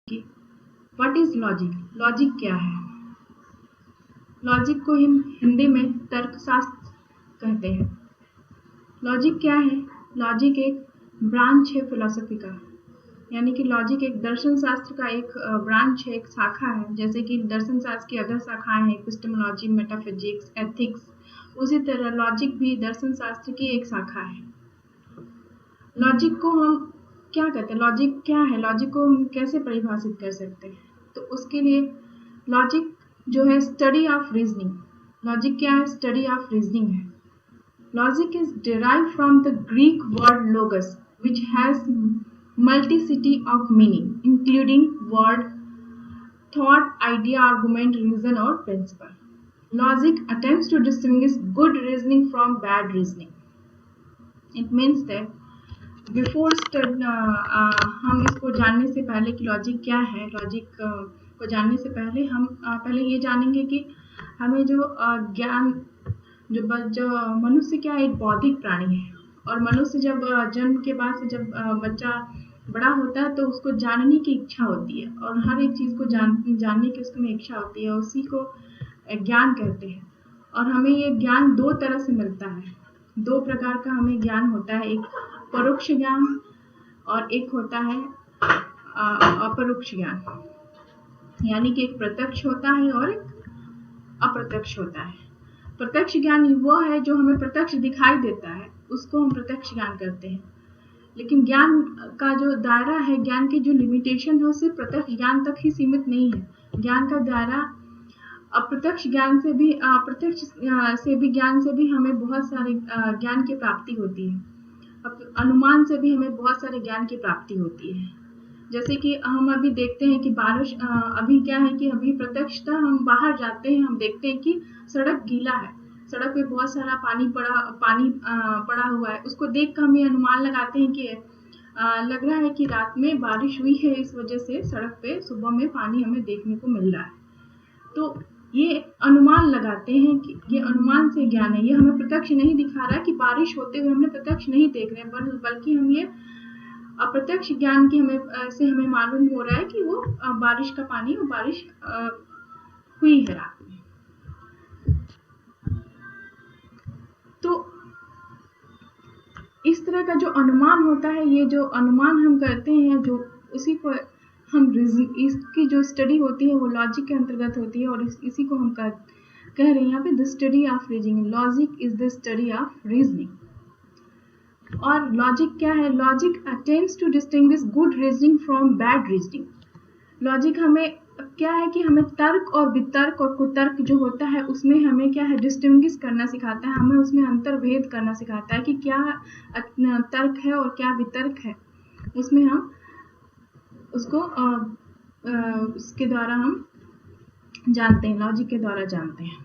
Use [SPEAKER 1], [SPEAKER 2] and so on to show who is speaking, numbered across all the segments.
[SPEAKER 1] कि what is logic, logic क्या है। लॉजिक को हम हिंदी में तर्कशास्त्र कहते हैं। लॉजिक क्या है? लॉजिक एक ब्रांच है फिलॉसफी का, यानी कि लॉजिक एक दर्शन शास्त्र का एक ब्रांच है, एक शाखा है। जैसे कि दर्शन शास्त्र की अदर शाखाएं हैं, एपिस्टेमोलॉजी, मेटाफिजिक्स, एथिक्स, उसी तरह लॉजिक भी दर्शन शास्त्र की एक शाखा है। लॉजिक को हम क्या कहते हैं, लॉजिक क्या है, लॉजिक को हम कैसे परिभाषित कर सकते हैं? तो उसके लिए लॉजिक जो है स्टडी ऑफ रीजनिंग। लॉजिक क्या है? स्टडी ऑफ रीजनिंग है। Logic is derived from the Greek word logos, which has multiplicity of meaning, including word, thought, idea, argument, reason, or principle. Logic attempts to distinguish good reasoning from bad reasoning. It means that before हम इसको जानने से पहले कि logic क्या है, logic को जानने से पहले हम पहले ये जानेंगे कि हमें जो ज्ञान, जो मनुष्य क्या है, एक बौद्धिक प्राणी है। और मनुष्य जब जन्म के बाद से जब बच्चा बड़ा होता है तो उसको जानने की इच्छा होती है, और हर एक चीज़ को जानने की उसमें इच्छा होती है, उसी को ज्ञान कहते हैं। और हमें ये ज्ञान दो तरह से मिलता है, दो प्रकार का हमें ज्ञान होता है, एक परोक्ष ज्ञान और एक होता है अपरोक्ष ज्ञान। यानी कि एक प्रत्यक्ष होता है और एक अप्रत्यक्ष होता है। प्रत्यक्ष ज्ञान वो है जो हमें प्रत्यक्ष दिखाई देता है, उसको हम प्रत्यक्ष ज्ञान करते हैं। लेकिन ज्ञान का जो दायरा है, ज्ञान की जो लिमिटेशन है, वो सिर्फ प्रत्यक्ष ज्ञान तक ही सीमित नहीं है। ज्ञान का दायरा अप्रत्यक्ष ज्ञान से भी, प्रत्यक्ष से भी ज्ञान से भी हमें बहुत सारे ज्ञान की प्राप्ति होती है। अनुमान से भी हमें बहुत सारे ज्ञान की प्राप्ति होती है। जैसे कि हम अभी देखते हैं कि बारिश, अभी क्या है कि अभी प्रत्यक्षतः हम बाहर जाते हैं, हम देखते हैं कि सड़क गीला है, सड़क पे बहुत सारा पानी पड़ा हुआ है। उसको देख कर हम ये अनुमान लगाते हैं कि लग रहा है कि रात में बारिश हुई है, इस वजह से सड़क पे सुबह में पानी हमें देखने को मिल रहा है। तो ये अनुमान लगाते हैं कि ये अनुमान से ज्ञान है। ये हमें प्रत्यक्ष नहीं दिखा रहा कि बारिश होते हुए हमने प्रत्यक्ष नहीं देख रहे हैं, बल्कि हम ये अप्रत्यक्ष ज्ञान की हमें मालूम हो रहा है कि वो बारिश का पानी, वो बारिश हुई है रात में। तो इस तरह का जो अनुमान होता है, ये जो अनुमान हम करते हैं, जो उसी को हम इसकी जो स्टडी होती है वो लॉजिक के अंतर्गत होती है, और इसी को हम कह रहे हैं यहाँ पे the study of reasoning. Logic is the study of reasoning. और लॉजिक क्या है? Logic attempts to distinguish good reasoning from bad reasoning. Logic हमें क्या है कि हमें तर्क और वितर्क और कुतर्क जो होता है उसमें हमें क्या है, डिस्टिंग्विश करना सिखाता है, हमें उसमें अंतर्भेद करना सिखाता है कि क्या तर्क है और क्या वितर्क है। उसमें हम उसको उसके द्वारा हम जानते हैं, लॉजिक के द्वारा जानते हैं।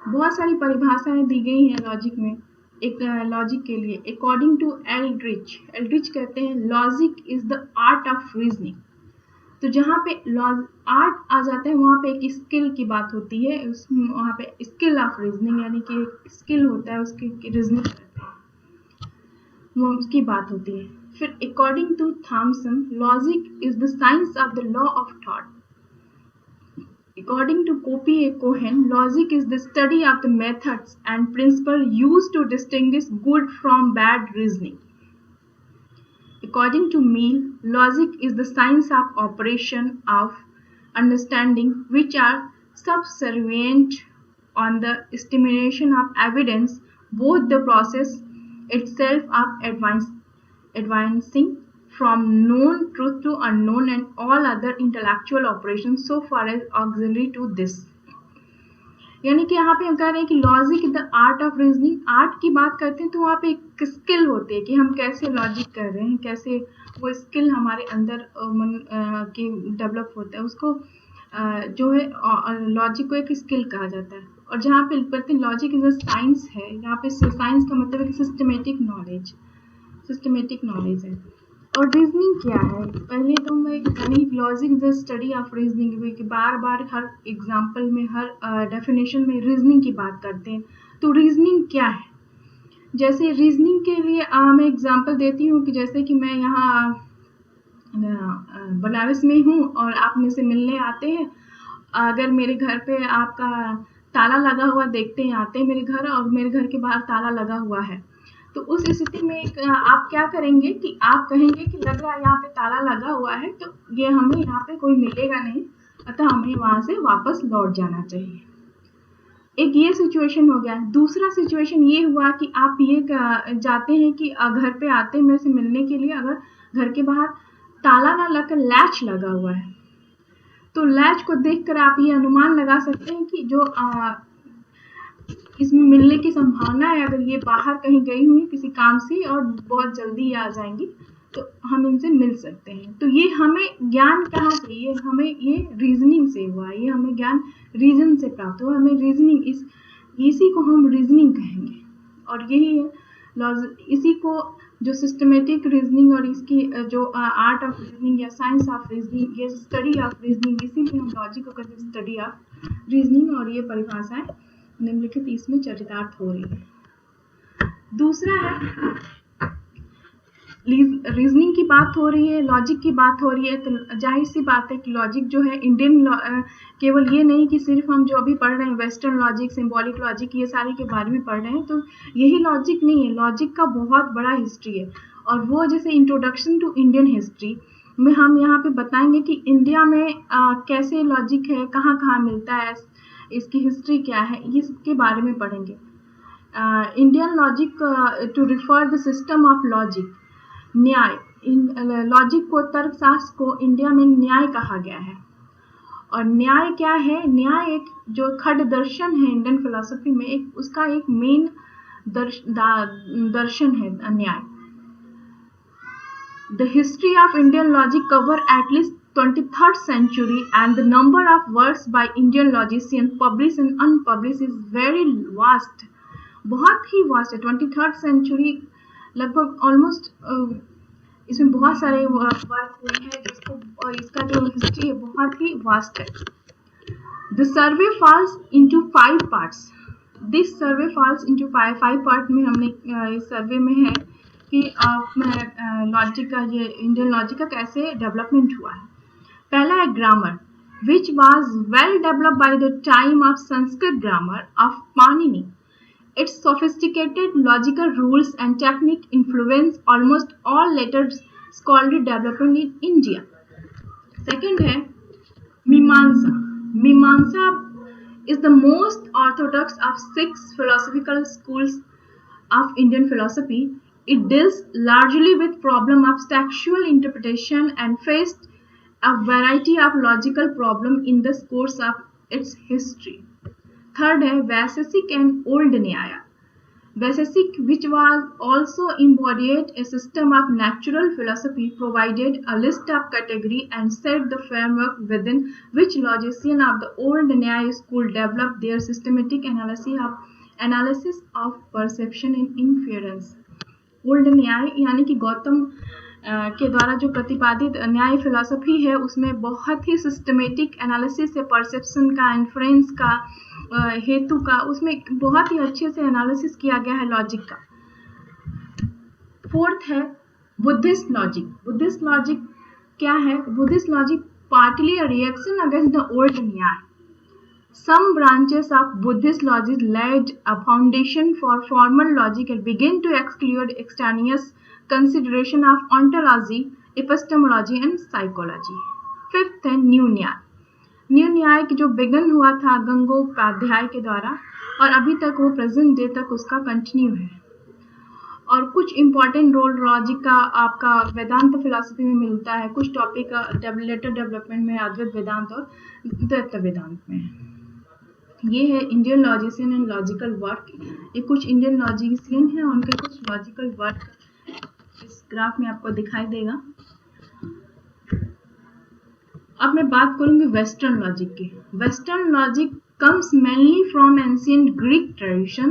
[SPEAKER 1] बहुत सारी परिभाषाएं दी गई हैं लॉजिक में। एक लॉजिक के लिए अकॉर्डिंग टू एल्ड्रिच कहते हैं logic is the art of reasoning. तो जहाँ पे आर्ट आ जाता है वहाँ पे एक स्किल की बात होती है, वहाँ पे स्किल ऑफ रीजनिंग, यानी कि एक स्किल होता है, उसकी रीजनिंग करते हैं, वो उसकी बात होती है। फिर according to Thomson logic is the science of the law of thought. According to Kopi A. Cohen, logic is the study of the methods and principles used to distinguish good from bad reasoning. According to Mill, logic is the science of operation of understanding which are subservient on the estimation of evidence, both the process itself of advancing from known truth to unknown and all other intellectual operations so far as auxiliary to this। यानी कि यहाँ पे हम कह रहे हैं कि logic the art of reasoning. Art की बात करते हैं तो वहाँ पे एक स्किल होती है कि हम कैसे लॉजिक कर रहे हैं, कैसे वो स्किल हमारे अंदर की डेवलप होता है, उसको जो है लॉजिक को एक स्किल कहा जाता है। और जहाँ पे कहते हैं लॉजिक इज अ साइंस है, यहाँ पे साइंस का मतलब है सिस्टमेटिक नॉलेज है। और रीजनिंग क्या है? पहले तो मैं logic the study of reasoning, bar bar her example में, हर डेफिनेशन में रीजनिंग की बात करते हैं। तो रीजनिंग क्या है? जैसे रीजनिंग के लिए मैं एग्जाम्पल देती हूँ कि जैसे कि मैं यहाँ बनारस में हूँ और आप मेरे से मिलने आते हैं, अगर मेरे घर पे आपका ताला लगा हुआ देखते हैं, आते हैं मेरे घर और मेरे घर के बाहर ताला लगा हुआ है, तो उस स्थिति में आप क्या करेंगे कि आप कहेंगे कि लग रहा है यहाँ पे ताला लगा हुआ है, तो ये हमें यहाँ पे कोई मिलेगा नहीं, अतः हमें वहाँ से वापस लौट जाना चाहिए। एक ये सिचुएशन हो गया। दूसरा सिचुएशन ये हुआ कि आप ये जाते हैं कि घर पे आते हैं मेरे से मिलने के लिए, अगर घर के बाहर ताला ना लगकर लैच लगा हुआ है, तो लैच को देखकर आप ये अनुमान लगा सकते हैं कि जो इसमें मिलने की संभावना है, अगर ये बाहर कहीं गई हुई किसी काम से और बहुत जल्दी आ जाएंगी, तो हम इनसे मिल सकते हैं। तो ये हमें ज्ञान कहाँ से, ये हमें ये रीजनिंग से हुआ, ये हमें ज्ञान रीजन से प्राप्त हुआ, हमें रीजनिंग इसी को हम रीजनिंग कहेंगे। और यही है इसी को जो सिस्टमेटिक रीजनिंग और इसकी जो आर्ट ऑफ रीजनिंग या साइंस ऑफ रीजनिंग, ये स्टडी ऑफ रीजनिंग, इसीलिए हम लॉजिक को कहते हैं स्टडी ऑफ रीजनिंग। और ये परिभाषाएं निम्नलिखित इसमें चरितार्थ हो रही है। दूसरा है रीजनिंग की बात हो रही है, लॉजिक की बात हो रही है, तो जाहिर सी बात है कि लॉजिक जो है इंडियन केवल ये नहीं कि सिर्फ हम जो अभी पढ़ रहे हैं वेस्टर्न लॉजिक, सिंबॉलिक लॉजिक, ये सारे के बारे में पढ़ रहे हैं, तो यही लॉजिक नहीं है, लॉजिक का बहुत बड़ा हिस्ट्री है। और वो जैसे इंट्रोडक्शन टू इंडियन हिस्ट्री में हम यहाँ पे बताएंगे कि इंडिया में कैसे लॉजिक है, कहाँ कहाँ मिलता है, इसकी हिस्ट्री क्या है, इसके बारे में पढ़ेंगे। Indian logic to refer the system of logic, Nyaya, logic को, तर्कशास्त्र को इंडिया में न्याय कहा गया है। और न्याय क्या है? न्याय एक जो खड दर्शन है इंडियन फिलॉसफी में, एक उसका एक मेन दर्शन है न्याय। The history of Indian logic cover at least 23rd century and the number of works by Indian logicians published and unpublished is very vast, बहुत ही वास्ट है। 23rd century लगभग ऑलमोस्ट इसमें बहुत सारे वर्क हुए हैं जिसको, और इसका जो हिस्ट्री है बहुत ही वास्ट है। The survey falls into 5 parts, this survey falls into 5 part में हमने इस सर्वे में है कि लॉजिक का, ये इंडियन लॉजिक का कैसे डेवलपमेंट हुआ है। पहला है grammar, which was well developed by the time of Sanskrit grammar of Panini. Its sophisticated logical rules and technique influence almost all later scholarly development in India. Second है मीमांसा. Mimamsa is the most orthodox of 6 philosophical schools of Indian philosophy. It deals largely with problem of textual interpretation and faced a variety of logical problem in the course of its history. Third है वैशेषिक and old न्याय. Vaisheshik, which was also embodied a system of natural philosophy, provided a list of category and set the framework within which logicians of the old Nyaya school developed their systematic analysis of perception and inference. Old न्याय यानी कि गौतम के द्वारा जो प्रतिपादित न्याय philosophy है, उसमें बहुत ही सिस्टमेटिक एनालिसिस है परसेप्शन का, इन्फ्रेंस का, हेतु का, उसमें बहुत ही अच्छे से एनालिसिस किया गया है लॉजिक का। फोर्थ है बुद्धिस्ट लॉजिक। बुद्धिस्ट लॉजिक क्या है? Buddhist logic partly a reaction against the old न्याय। Some branches of Buddhist logic laid a foundation for formal logic and began to exclude extraneous consideration of ontology, epistemology and psychology. Fifth है new न्याय। New न्याय की जो begin हुआ था गंगोपाध्याय के द्वारा, और अभी तक वो प्रेजेंट डे तक उसका कंटिन्यू है। और कुछ इम्पॉर्टेंट रोल लॉजिक का आपका वेदांत फिलॉसफी में मिलता है, कुछ टॉपिक लेटर डेवलपमेंट में अद्वैत वेदांत और द्वैत वेदांत में है। ये है Indian logician and logical work. ये कुछ इंडियन लॉजिशियन हैं, उनके कुछ लॉजिकल वर्क इस ग्राफ में आपको दिखाई देगा। अब मैं बात करूंगी वेस्टर्न लॉजिक की। Western logic comes mainly from ancient Greek tradition,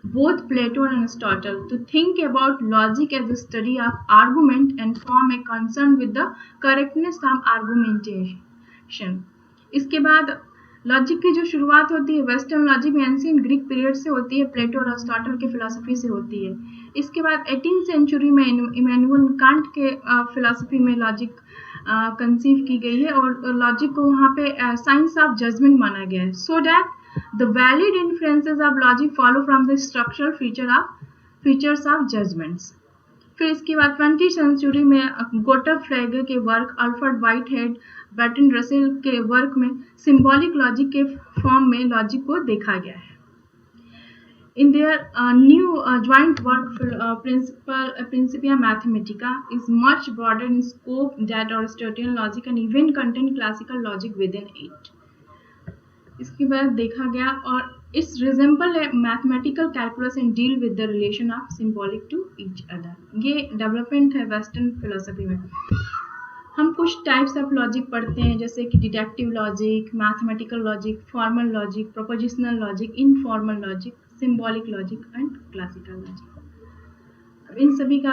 [SPEAKER 1] both Plato and Aristotle, to think about logic as a study of argument and form a concern with the correctness of argumentation. इसके बाद logic की जो शुरुआत होती है western logic में ancient Greek period से होती है, प्लेटो और अरिस्टोटल के फिलोसफी से होती है। इसके बाद 18th सेंचुरी में इमैनुअल कांट के फिलोसफी में लॉजिक कंसीव की गई है और लॉजिक को वहाँ पे साइंस ऑफ जजमेंट माना गया है, so that the valid influences of logic follow from the structural features of judgements. फिर इसके बाद 20th सेंचुरी में गोटर फ्लेगर के work, Alfred Whitehead, Bertrand Russell के वर्क में सिंबॉलिक लॉजिक के फॉर्म में लॉजिक को देखा गया है। In their new joint work, Principia Mathematica is much broader in scope than Aristotelian logic and even contain classical logic within it. इसके बाद देखा गया और it's resemble mathematical calculus and deal with the relation of symbolic to each other. ये development है western philosophy में। हम कुछ टाइप्स ऑफ लॉजिक पढ़ते हैं जैसे कि deductive logic, mathematical logic, formal logic, propositional logic, informal logic, symbolic logic and classical logic. इन सभी का